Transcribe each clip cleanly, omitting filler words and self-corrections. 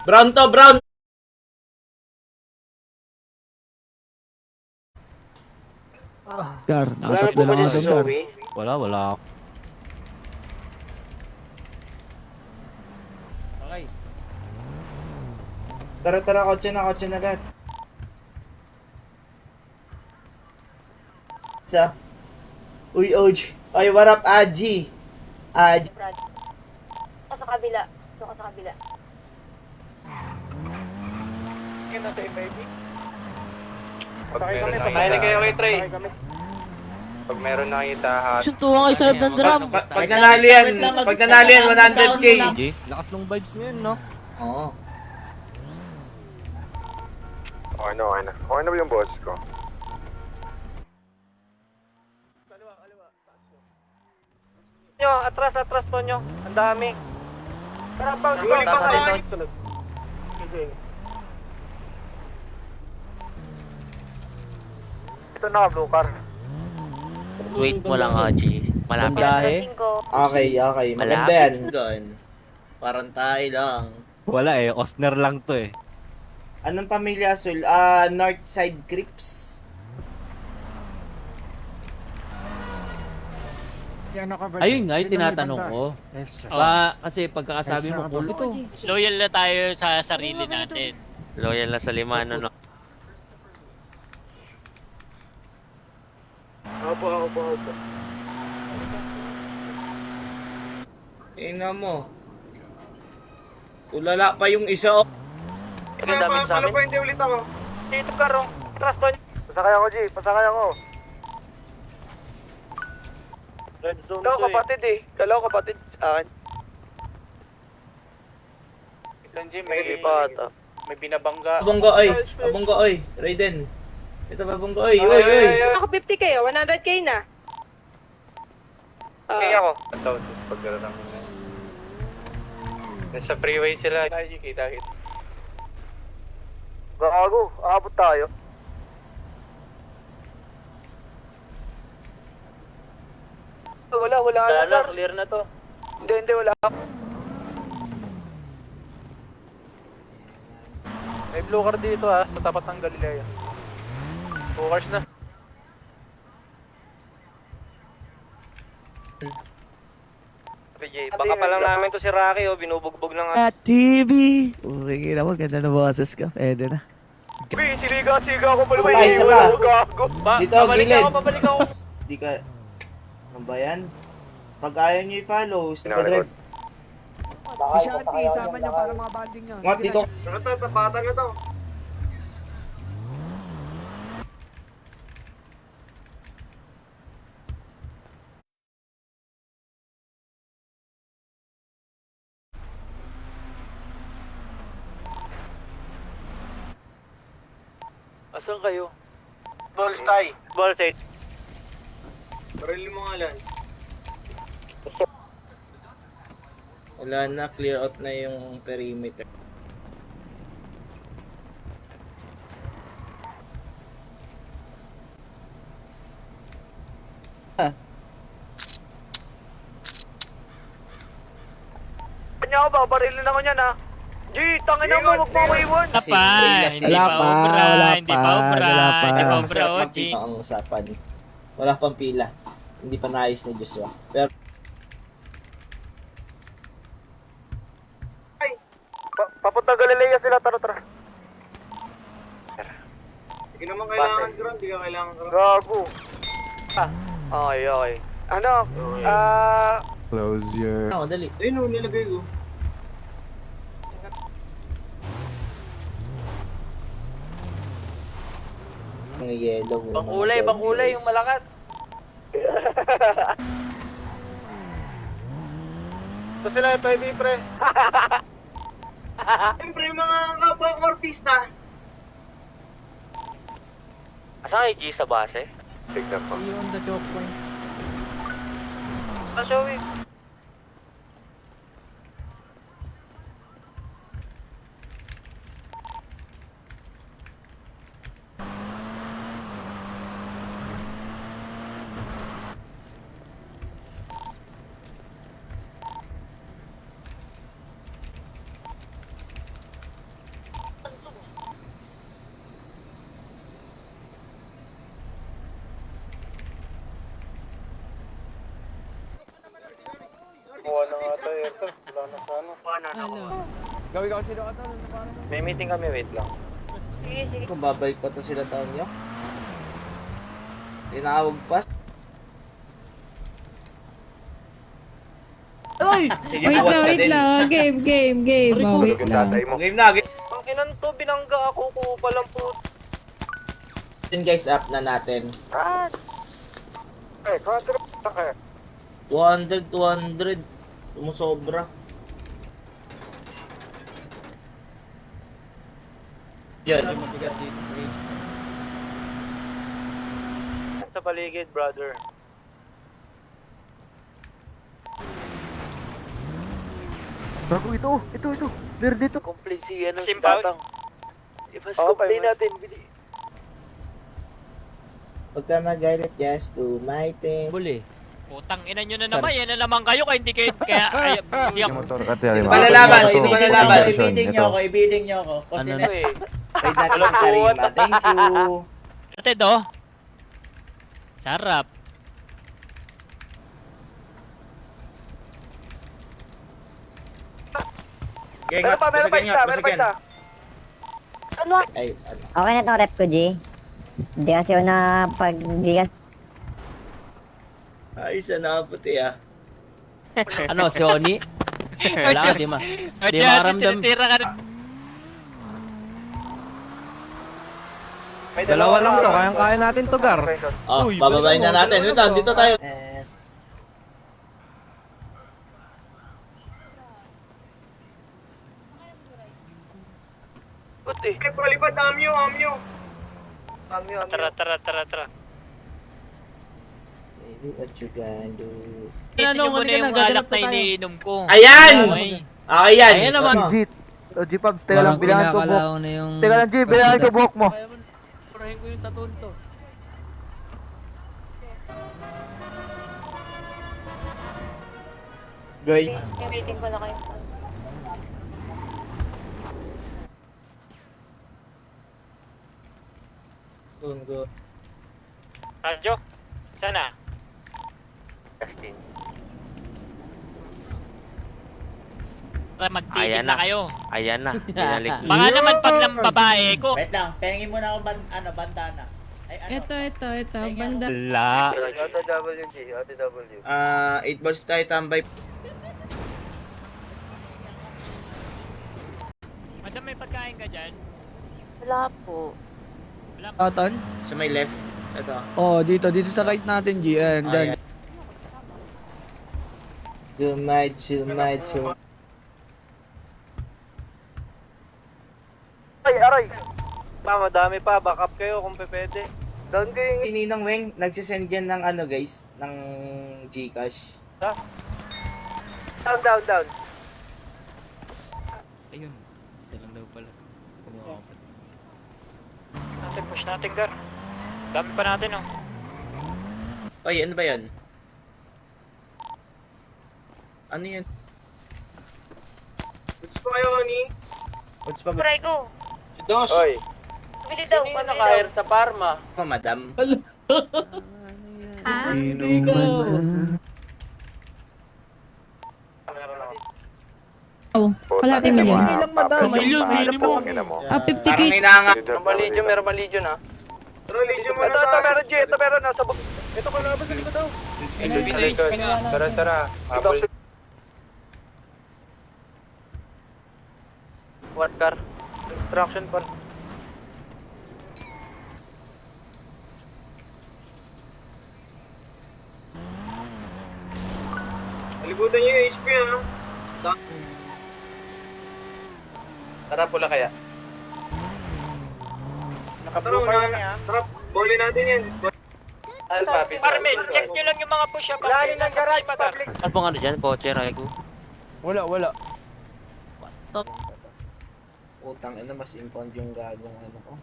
Brown to, brown! Gar, nakatatlo lang ako doon, Gar. Wala. Okay. Tara, kotse na lahat. Uy, OG. Ay, what up, Aji? Aji. Sa kabila. Doon ka sa kabila. Yan na tayo, baby. Sakay na kayo kay Trey. Pag meron nakita hat. Suntukan kayo sa loob ng drum. Pag nanalo yan, 100k. Lakas ng vibes ngayon, no? Oo. Okay na. Okay na ba yung boss ko? Nyo, atras, Tonyo. Ang dami. Tara, bounce. Ito na, blue car. Wait mo lang, Haji. Malapit. Biyahe? Okay. Maganda yan. Gan. Parang tayo lang. Wala eh, Osner lang to eh. Anong pamilya, Sul? Northside Crips. Ayun nga, yung tinatanong ko. Kasi pagkakasabi mo, cool ito. Loyal na tayo sa sarili natin. Loyal na sa lima, no? Opo. Tingnan mo. Tulala pa yung isa. Ang dami sa amin. Hindi ulit ako. Dito ka, Ron. Atras, Tonyo. Pasakay ako, G. Pasakay ako. Red zone to kapatid eh. Kalaw kapatid sa akin. Ilan, G? May binabangga. Abongga oy. Raiden. Ito ba abongga oy? Oy. Ako 50 kayo, 100k na. Okay ako. Tapos pagkaroon namin na. Nasa freeway sila. Kita. Gago, aabot tayo. Wala na, clear na to. Hindi, wala. May blue car dito sa tapat ng Galilea. Blue cars na. Baka pa lang namin to si Rocky binubugbog ng TV! Okay, naman, ganda na boses ka. Pwede na. Siliga ako pala. Saka. Gago. Dito, Pabalik ako. Di ka... Ano ba yan? Pag ayaw nyo i-follow, drive. Si Shanti, isama niya para mga banding niya. Ngat dito. Tapatan na to. Asan kayo? Balls tayo. Balls tayo. Barili mo nga lang. Wala na, clear out na yung perimeter. Kanya ako, babarilin ako niyan ha. G, tangin na mo, huwag mo ko iwan. Wala pa, hindi pa obra, OG. Ang usapan. Wala pang pila. Hindi pa naayos ni Joshua. Pero Papunta Galilea sila, tara. Hindi naman kailangan ground, hindi ka kailangan ground. Gago. Okay. Ano? Close your... dali. Ayun o, nilagay ko. Ang yellow. Bangkulay yung malakas. Ito sila yung 5 pre. Siyempre yung mga kapwa artista. Asan kayo, G, sa base? Tignan ko. Yung the joke point. Showing. Kuha na nga tayo, ito. Wala na sana. May meeting kami, wait lang. Sige, sige. Kung babalik pa to sila Tonyo. Tinawag pa. Ay! Sige, Wait buwan lang, ka wait din. lang. Game. Oh, wait lang. Game na. Ang inan to, binangga ako ko palang po. Then guys, up na natin. Eh, 200. Sumusobra. Yan. sa paligid, brother. Bago ito. Verde to. Complete si ano, si Simple. Tatang. Complain natin. Huwag ka magalit, just do my thing. Buli. Putang ina nyo na naman, yan na naman kayo, kaya hindi kayo, kaya, hindi ako. Malalaban, Ito, malalaban. Ibiding nyo ako. Ano Ito eh. Wait natin si Karima. Thank you. Ate do. Sarap. Okay, nga. Basagyan nga, basagyan. Ano? Ay, ano. Okay na itong rep ko, G. Hindi kasi ako hindi kasi Ay, sana puti ah. Ano, si Oni? Wala, di ma. Di maramdam. Tinitira ka rin. Dalawa lang to, kayang-kaya natin to, Gar. Oh, bababayin na natin. Wait lang, dito tayo. Puti. Eh, palipad, amyo. Tara. Baby, what you gonna do? Ito nyo muna yung alak na iniinom ko. Ayan! Okay. Okay yan! Ayan naman. O, G Pabs, teka lang, bilangan ko buhok. Teka lang, G, bilangan ko buhok mo. Purahin ko yung tattoo to. Goy. Waiting ko na kayo. Tungo. Radyo? Sana? Tara, magtitig Ayan na na. kayo. Ayan na, binalik. Baka naman pag ng babae ko. Wait lang, pengin mo na ako bandana. Ay, ano? ito, banda. Wala. OTW. 8 balls tayo tambay. Madam, may pagkain ka dyan? Wala po. Atan? Sa may left. Ito. Oh, dito sa right natin, G. And then, Dumay. Aray! Madami pa, backup kayo kung pwede. Down kayo yung... Si Ninong Weng, nagsisend yan ng ano guys, ng Gcash. Down. Ayun. Isa lang daw pala. Kumuha pa. Natin, push natin, Gar. Dami pa natin, oh. Oy, ano ba yan? Ano yan? Gusto ko kayo, ni? What's pa Try ko. Dos! Oy, Pabili daw, hindi pabili naka-hire daw. sa Parma. Oh, madam. Oh, kalahati milyon. Million, minimum. 50k. Parang inanga. Meron malidio na. Ito, meron, G. Ito, meron. Nasa bag. Ito, kalabas sa likod daw. Tara. What car? Instruction pa. Alibutan niyo yung HP, ha? Tara, pula kaya. Nakablue pa kami, ha? Tara, bowli natin yan. Alpha, Carmen, check nyo lang yung mga push-up. Lalo ng garage, public. Ano pong ano dyan? Poche, Raigo? wala. Utang ina, mas impound yung gagong ano ko.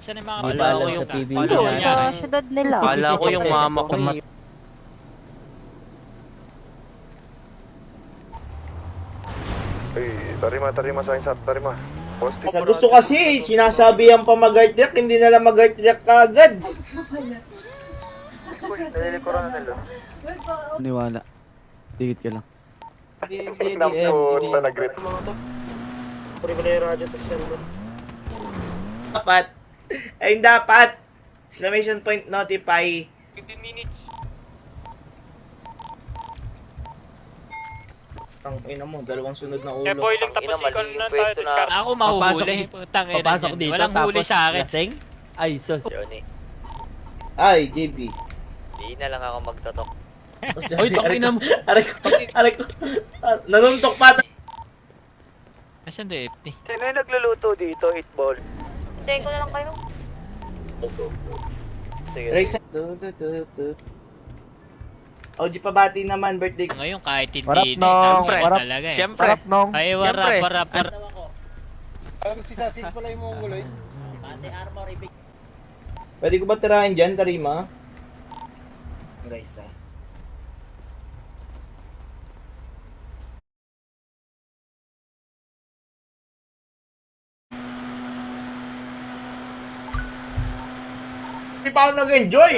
Saan yung mga Di ba kapatid alam ko sa TV Ano yun? nangyari? syudad nila. Kala ko yung mama ko. Tarima sa akin, Tarima. Sa gusto kasi, sinasabi ang pa mag-art react, hindi nila mag-art react kaagad. push. Nalilikuran na nila. Niwala. Tigit ka lang. Dapat. Ayun dapat. Exclamation point notify. 15 minutes. Tang ina mo, dalawang sunod na ulo. Eh, boiling tapos Ina, ikaw mali na yung tayo. pwesto na- Ako mahuhuli. Putang ina Papasok dyan. dito, Walang huli tapos sa akin. lasing? Ay, sus. Johnny, Ay, JB. di na lang ako magtotok. Oy, tangina mo. Aray ko. Nanuntok pa. Nasaan to FT? Sino yung nagluluto dito, 8 ball? Hintayin ko na lang kayo. Sige. Race. OG pabati naman, birthday. Ngayon kahit hindi Warap, na, Nong. tama Warap. talaga eh. Siyempre. Nong. Ay, Siyempre. warap. Pwede ko ba tirahin dyan, Tarima? Race ah. Hindi pa ako nag-enjoy!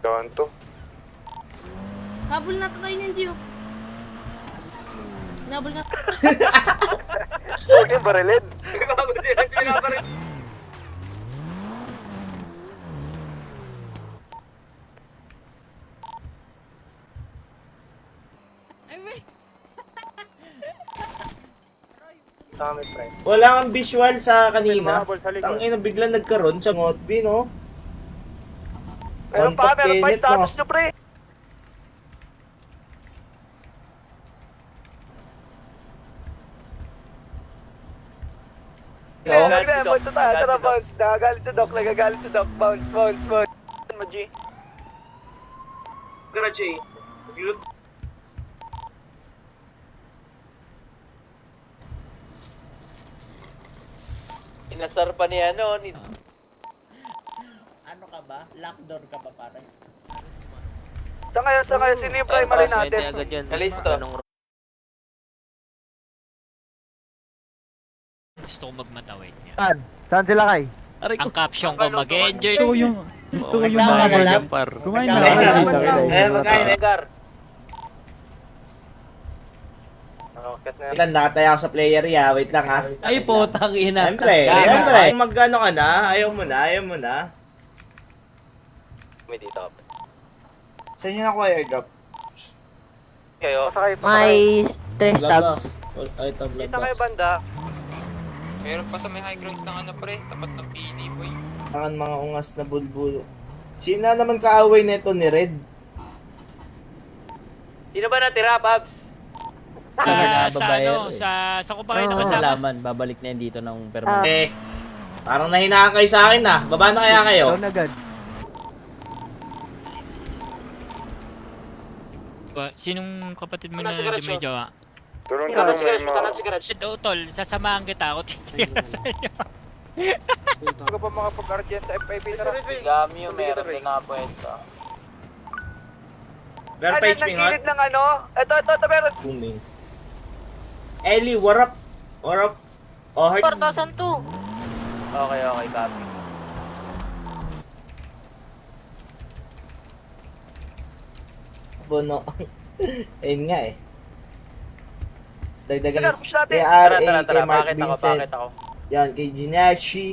Doon to. Habol na tayo ng Gio. Nabol na. Huwag yung barilin. Wala kang visual sa kanina. Tangina bigla nagkaroon sa Ngotbi, no? Meron pa, Contact init, status no? nyo, pre. No? Bounce tayo, tara bounce. Nagagalit si Doc, nagagalit si Doc. Bounce. Mo, G. Inasar pa ni ano, ni... Ano ka ba? Lockdoor ka ba pare? Sa ngayon, sino yung primary natin? agad yan. Kalisto. Anong Gusto ko magmatawid niya. Saan sila kay? Aray ko. Ang caption ko, mag-enjoy. Gusto ko yung Wala ka mga lang. Jampar. Kumain na. Eh, magkain eh. Gar. Rocket na. Ilan nakataya ako sa player ya. Wait lang ha. Ay, potang ina. Siyempre. Kung mag-ano ka na, ayaw mo na. May dito. Saan nyo nakuha airdrop? Kayo. May stress tab. Bloodbox. Ay, ito Kita kayo bloodbox. banda. Meron pa sa may high ground ng ano pre, tapat ng PD boy. Tangan mga ungas na bulbul. Sino na naman kaaway nito ni Red? Sino ba natira, Babs? Sa ano, sa ko pa kayo nakasama. Masalaman, babalik na yan dito ng permanent. Eh, parang nahinaan kayo sa akin ah. Baba na kaya kayo? agad. Sinong kapatid mo na di may jowa? Tulong si Garage. Ito tol, sasamahan kita ako titira sa iyo. Huwag pa makapag-argent sa FIP na rin. Gamyo, meron din nga pwesta. Meron pa HP nga? ng ano? Ito, meron. Booming. Ellie, what up? Oh, heart. Partasan to. Okay, copy. Bono. Ayun nga eh. Dagdagan Push natin. kay RA, Tara, kay Mark bakit Vincent. ako? Yan, kay Jinashi.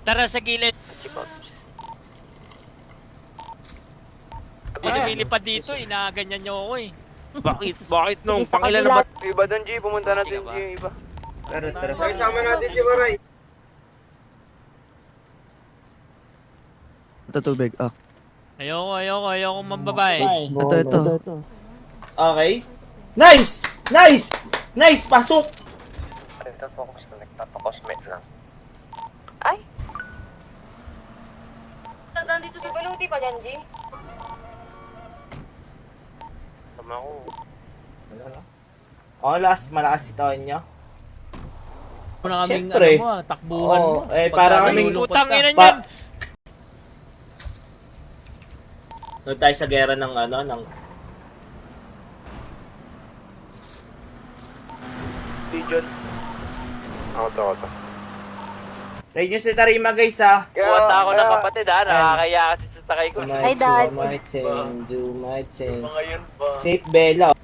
Tara sa gilid. Hindi lumilipad dito, inaganyan niyo ako eh. Bakit nung Sa pangilan kabila. na ba? Iba doon, G. Pumunta natin, G. Yung iba. Tara. natin si Baray. Ito tubig. Ah. Ayoko mambabae. Ito. Okay. Nice! Pasok! Ito, focus na. Nagpapakosmet lang. Ay. Nandito si Baluti pa dyan, G. Tama ko. Oh, malakas si Tonyo. Una kaming Siyempre. ano mo, takbuhan mo. Oo, eh, para Pagka kaming- nalulungkot Putang ka. ina niyan. Doon tayo sa gera ng ng Legion. Ako to. Raid nyo si Tarima guys ha. Buwata ako ng kapatid ha. Nakakaya kasi sa sakay ko. Hi, Dad. Do my thing. Mga yun ba? Safe Bella.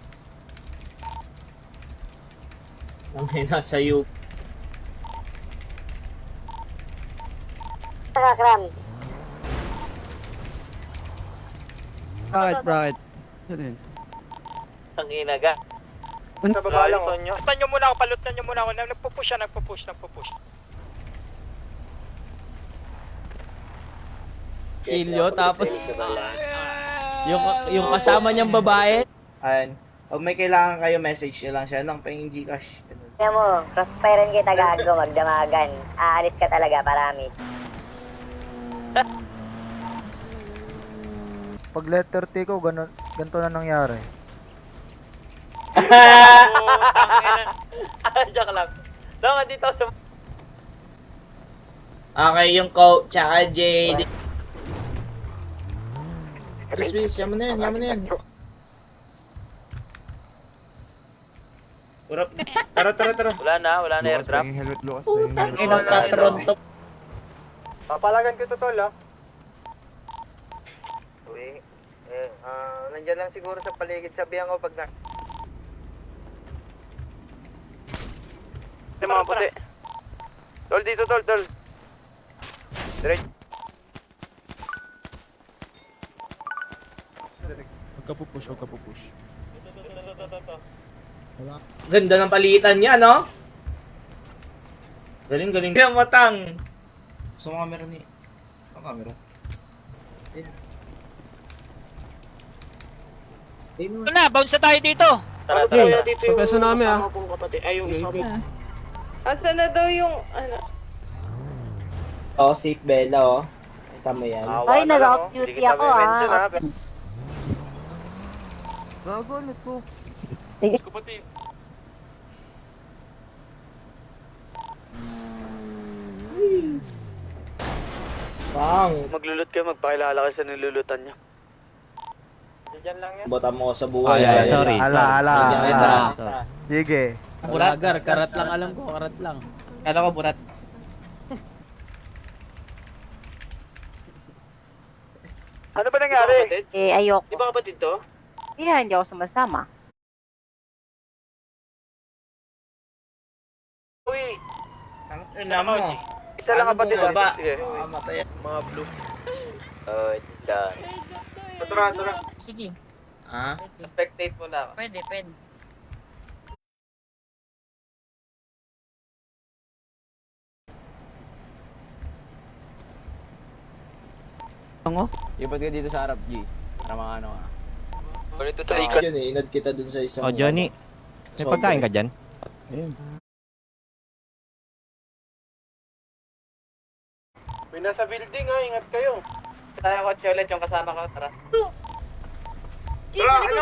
Ang nasa you. Kakram. Bakit? Ano yun? Ang inaga. Sa baba lang oh. Palutan nyo muna ako. Nagpupush siya. Kilyo, tapos yung kasama niyang babae. Ayan. Pag may kailangan kayo, message nyo lang siya. Lang pahingin Gcash. Ganun. Kaya mo, crossfirean kita gago, magdamagan. Aalis ka talaga, parami. Pag letter T ko, ganito na nangyari. Diyak lang. Dama dito sa... Okay, yung coach, tsaka JD. Please, yaman na yan. Urap. Tara. Wala na airdrop. Inang patron to. Papalagan ko to tol ah. Uy, nandyan lang siguro sa paligid. Sabihan ko pag na... Yung mga puti. Tol, dito tol. Direct. Huwag ka pupush. Ganda ng palitan niya, no? Galing. Kaya matang. Gusto mo camera ni... Ang camera? Ito na, bounce na tayo dito. Tara. Pagpeso namin ah. Asan na daw yung, ano? Oh, safe Bella, oh. Kita mo yan. Ay, nag-off duty ako ah. Gago, ulit ko. Pang. Maglulot kayo, magpakilala kayo sa nilulutan niya. Diyan lang yan. Bota mo ko sa buhay. Sorry. Ala. Kita. Sige. Bulagar, karat lang alam ko, karat lang. Ano ba nangyari? Ayoko. Di ba kapatid to? Hindi ako sumasama. Uy. Ina mo. Isa lang kapatid ah. Ba? Sige. Mamatay. Mga blue. Dyan. Tara. Sige, Ha? Spectate mo na. pwede. Ipat ka dito sa harap, G. Para mga ano ah. Ganito sa ikot. Yun eh, inad kita dun sa isang... Oh, Johnny. May pagkain ka dyan? May nasa building ah, ingat kayo. Tayo ko ulit yung kasama ko. Tara. Tara, ano,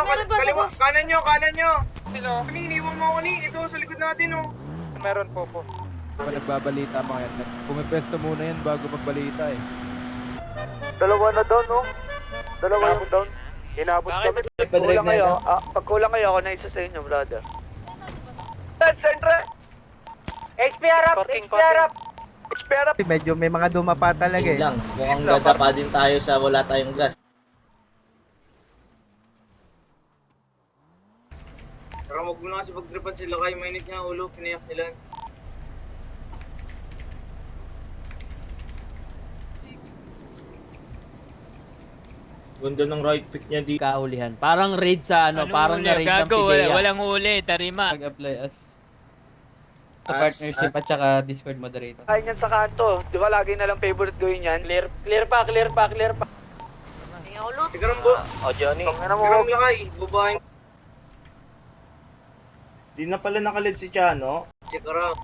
Kanan nyo. Sino? Iniiwan mo ako ni. Ito sa likod natin oh. Meron po. Nagbabalita mga yan. Pumipesto muna yan bago magbalita eh. Dalawa na down no? Dalawa yung down. Inabot kami. Padrive na yun, Pag kulang kayo, ako na isa sa inyo, brother. Central! HPR up! Medyo may mga duma pa talaga Yun lang. Mukhang gada pa din tayo sa wala tayong gas. Pero wag mo na kasi pagtripan sila kayo, mainit niya ulo, pinayak nila. Ganda ng right pick niya di. Kaulihan. Parang raid sa parang na raid ng Pidea. Walang huli, Tarima. Mag-apply as Partnership at saka Discord moderator. Kaya niyan sa kanto, di ba lagi na lang favorite gawin yan? Clear pa. Ikaram bo. Johnny. Ikaram lakay, babaeng. Di na pala nakalib si Chano. Ikaram.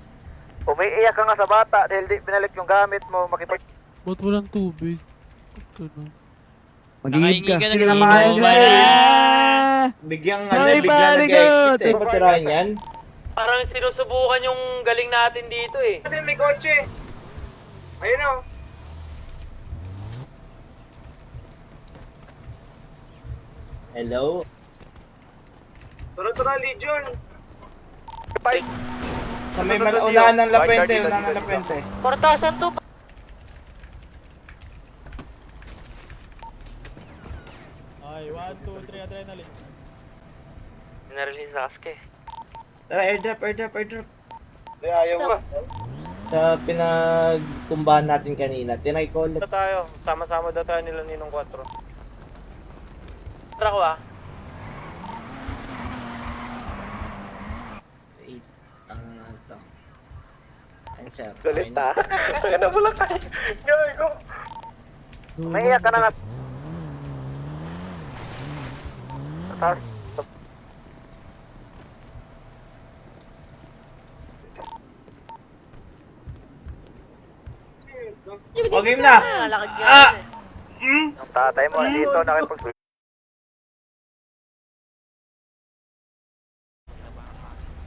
Umiiyak ka nga sa bata dahil di binalik yung gamit mo, makipag... Ba't walang tubig? Nakahingi ka ng Hindi na maayos inom. kasi. Biglang bigla nag-exit eh. Patirahin yan. Parang sinusubukan yung galing natin dito eh. Kasi may kotse. Ayun o. Hello? Tara, Legion. Sa may unahan ng Lapente, unahan ng Lapente. Portasan to. Pinarelease sa Aske. Tara, airdrop. Hindi, ayaw ba? Sa pinagtumbahan natin kanina, tinry ko ulit. Tayo, sama-sama daw tayo nila Ninong 4. Tara ko ah. Wait, ito. Ayun, sir. Galit na. Ano mo lang tayo? Gawin ko. Naiiyak ka na nga. Okay na! Lakad ka. Ah! Ang tatay mo dito nakipag...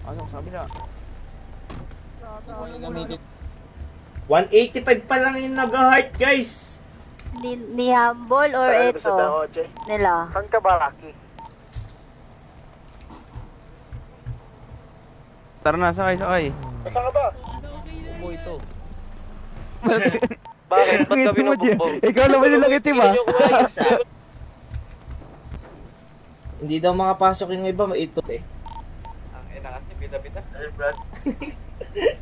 Ano sabi na? 185 pa lang yung nag-heart, guys! Ni Humble or ito? Nila. Saan ka ba, Rocky? Tara na, sakay. Saan ka ba? Umo ito. Bakit? Ba't ka binubugbog? Ikaw naman yung langitim ah. Ayos ah. Hindi daw makapasok yung iba, maitot eh.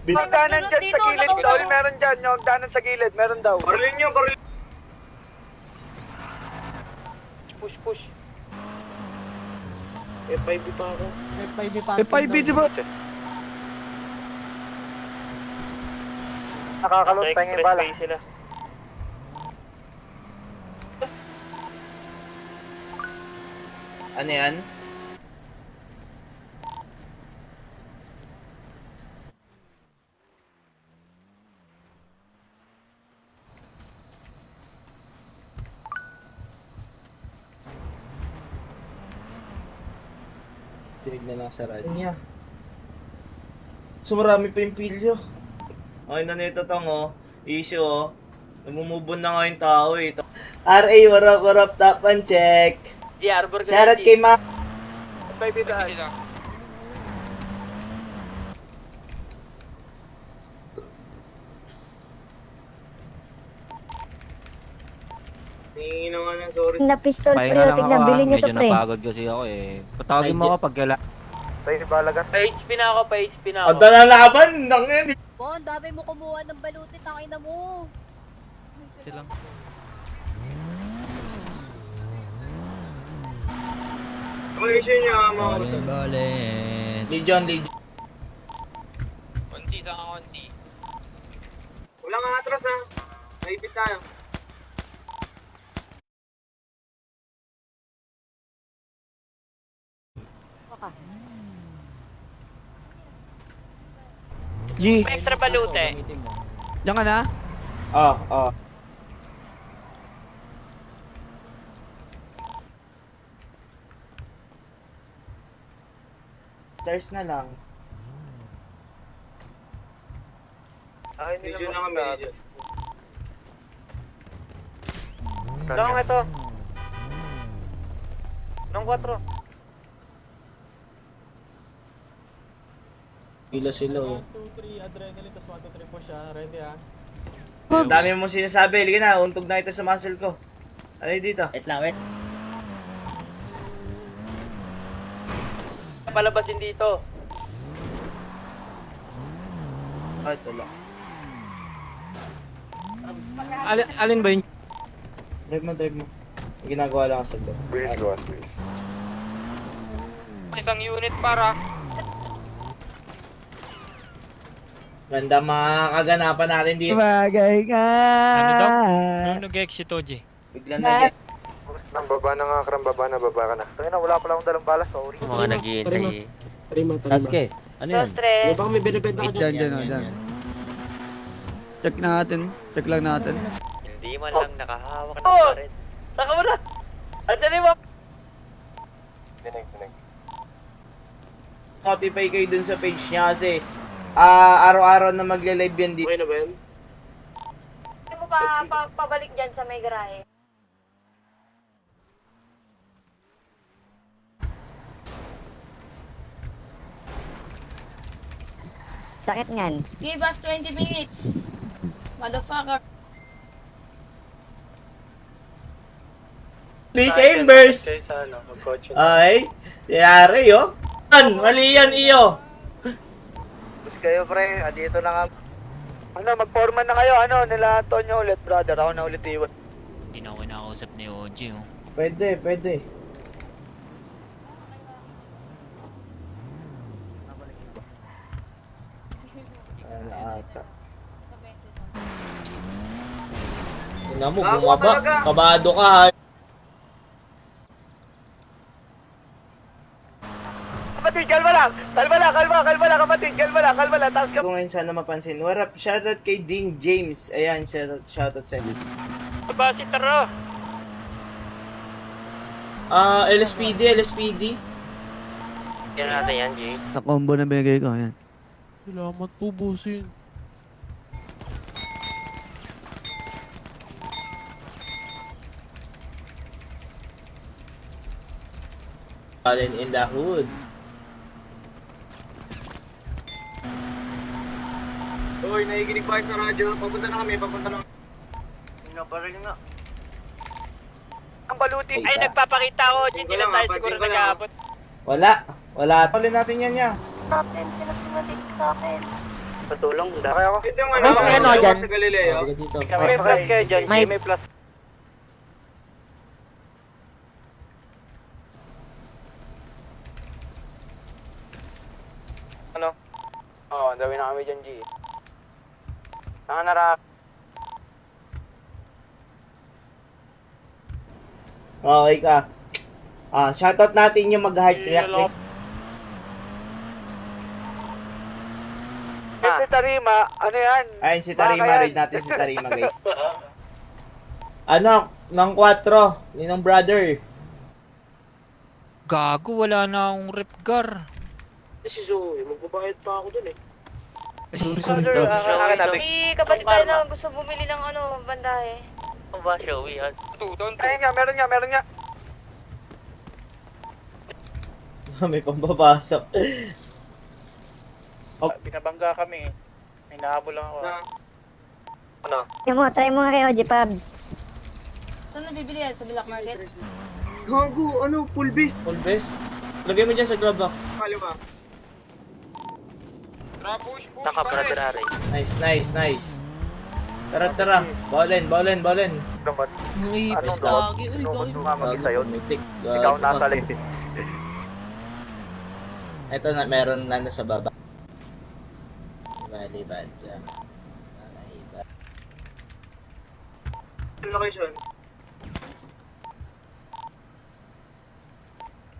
May hagdanan dyan sa gilid, tol. Meron dyan. Yung hagdanan sa gilid. Meron daw. Barilin nyo, barilin. Push. F5 pa ako. F5 di ba? Nakakalot pa yung bala. Sila. Ano yan? Tinig na lang sa radyo niya. So marami pa yung pilyo. Okay na nito tong oh. Issue oh. Namumubon na nga yung tao eh. RA, what up, top and check. Di Arbor ka. Shoutout kay Ma. F5 daan. Tingin nga ng sorry. Na pistol Pahinga lang pre, ako bilhin nyo to medyo pre. napagod kasi ako eh. Patawagin mo ako pag kailangan. Tayo si Balagat. Pa-HP na ako. Ang na laban! Nangin! Bon, dami mo kumuha ng balutit, ang ina mo. Silang. Question niya mga Balin. Legion. Konti, saka konti. Wala nga atras ha. Naipit tayo. G, May extra balute. diyan ka na? Ah. Stairs na lang. Ay, hindi na kami. Dong, ito. Nung 4. Sila oh. 2, 3, adrenaline, tas 1, 2, 3 po siya. Ready ah. Ang dami mo sinasabi. Liga na, untog na ito sa muscle ko. Ano yun dito? Wait. Palabasin dito. Ay, ito lang. Alin ba yun? Drive mo. May ginagawa lang ako saglit. Isang unit para. Ganda mga kaganapan natin dito. Bagay ka. Ano daw? Nag-exit Oji. Biglang nag Nang baba na nga, baba ka na. Tayo na, wala pala akong dalang balas, sorry. Yung mga nag-iintay. Aske, ano yan? Stress. Diyan. Check lang natin. Hindi man lang nakahawak ng Oh! pared. Saka mo na. Andiyan mo. Dinig. notify kayo dun sa page niya kasi araw-araw na magle-live yan dito. Okay na ba yan? Hindi mo pabalik dyan sa may garahe. Sakit ngan. Give us 20 minutes. Motherfucker. Lee Chambers! Ay, yari oh. Mali yan iyo. Bus kayo pre, dito na nga. Ano, mag-forman na kayo, ano, nila Antonio ulit, brother. Ako na ulit iwan. Hindi na ako kinakausap ni OG, oh. Pwede, pwede. Ano ata? Tingnan mo, bumaba. Kabado ka ha. Kapatid, kalma lang! Kalma lang, kapatid, kalma lang. Tapos Kung ngayon sana mapansin. What up? Shoutout kay Dean James. Ayan, shoutout sa inyo. Ba si Taro? LSPD. Yan natin yan, G. Sa-combo na binigay ko, yan. Salamat po, bossing. Fallen in the hood. Uy, nakikinig pa kayo sa radyo. Papunta na kami. Nga pa rin nga. Ang baluti. Ay, nagpapakita ako. Hindi lang tayo siguro nag-aabot. Wala. Tuloy natin yan niya. Natin, pinagsimatik sa akin. Patulong, dakay ako. Ito yung ano, Boss, may ano dyan? sa Galileo. Halika dito. May plus kayo dyan, May- may plus. Ano? Oo, dawin na kami dyan, G. Nakanara. Okay ka. Shoutout natin yung mag-heart react. Si Tarima, ano yan? Ayun si Tarima, Baka yan. raid natin si Tarima guys. Ano, ng 4, ninong brother. Gago, wala na akong repgar. Si Zoe, magbabayad pa ako dun eh. May kapatid tayo na gusto bumili ng ano, bandahe. Ano ba, Showy, ha? Ayun nga, meron nga. May pambabasok. Binabangga kami eh. May nahabol lang ako. Ano? Try mo nga kay OG Pabs. Saan nabibili yan? Sa Black Market? Gago, ano, full beast. Full vest. Lagay mo dyan sa glove box. Kalima. Taka, brother, Harry. Nice. Tara. Bawlen. Anong lagi? Uy, gawin sa'yo. Ikaw nasa lane. Ito na, meron na nasa baba. Bali ba dyan? Location.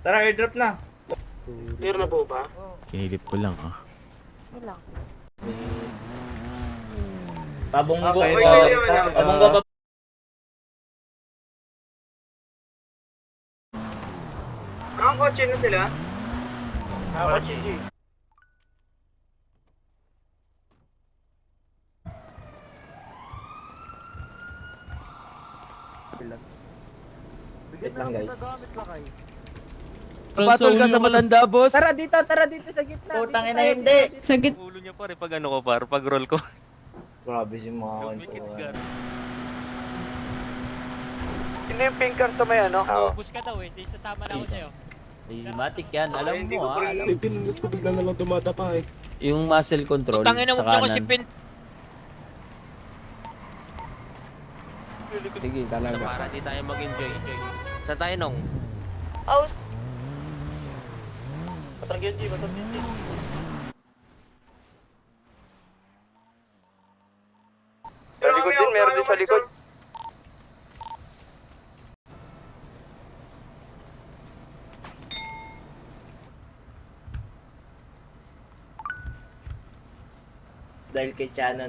Tara, airdrop na. Clear na po ba? Kinilip ko lang, ah. Pabunggo. Okay, Pabunggo ba? Ang kotse na sila? Kotse. Wait lang guys. Patol ka sa matanda, boss. Tara dito sa gitna. Putang ina hindi. Sagit. Ulo niya pare pag ano ko par, pag roll ko. Grabe si mga kanto. Sino yung pink car sa may ano? Ubus ka daw eh. Di sasama na ako sa'yo. Matic yan, alam Hindi mo ko pa rin- alam. ko bigla na lang tumatapa eh. Yung muscle control Tangin na, sa huwag niyo kasi kanan. Sige, talaga. Para di tayo mag-enjoy. Saan tayo nung? Aus. Patagyan, G. Sa likod din, meron din sa likod. Dahil kay Chano